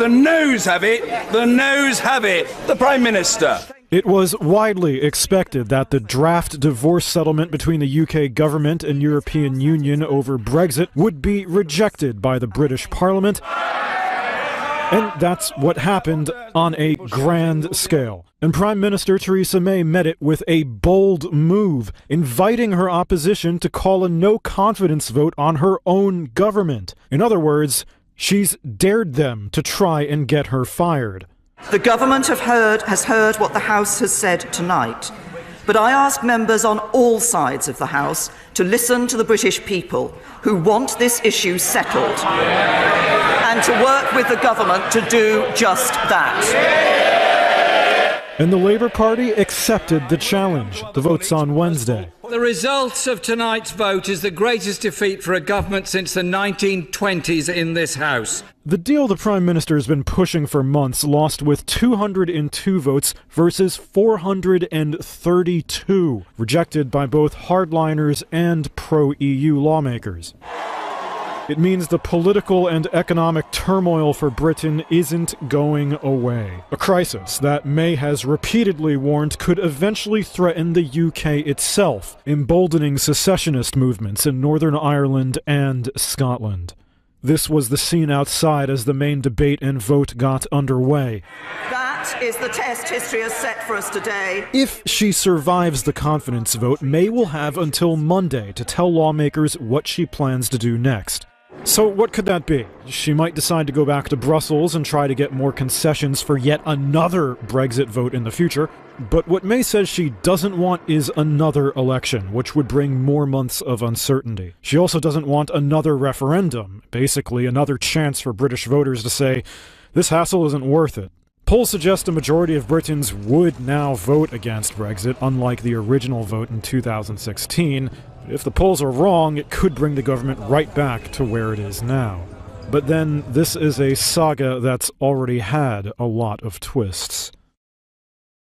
The noes have it. The noes have it. The Prime Minister. It was widely expected that the draft divorce settlement between the UK government and European Union over Brexit would be rejected by the British Parliament. And that's what happened on a grand scale. And Prime Minister Theresa May met it with a bold move, inviting her opposition to call a no-confidence vote on her own government. In other words, she's dared them to try and get her fired. The government has heard what the House has said tonight, but I ask members on all sides of the House to listen to the British people who want this issue settled and to work with the government to do just that. And the Labour Party accepted the challenge. The vote's on Wednesday. The result of tonight's vote is the greatest defeat for a government since the 1920s in this House. The deal the Prime Minister has been pushing for months lost with 202 votes versus 432, rejected by both hardliners and pro-EU lawmakers. It means the political and economic turmoil for Britain isn't going away. A crisis that May has repeatedly warned could eventually threaten the UK itself, emboldening secessionist movements in Northern Ireland and Scotland. This was the scene outside as the main debate and vote got underway. That is the test history has set for us today. If she survives the confidence vote, May will have until Monday to tell lawmakers what she plans to do next. So what could that be? She might decide to go back to Brussels and try to get more concessions for yet another Brexit vote in the future. But what May says she doesn't want is another election, which would bring more months of uncertainty. She also doesn't want another referendum, basically another chance for British voters to say, this hassle isn't worth it. Polls suggest a majority of Britons would now vote against Brexit, unlike the original vote in 2016. If the polls are wrong, it could bring the government right back to where it is now. But then, this is a saga that's already had a lot of twists.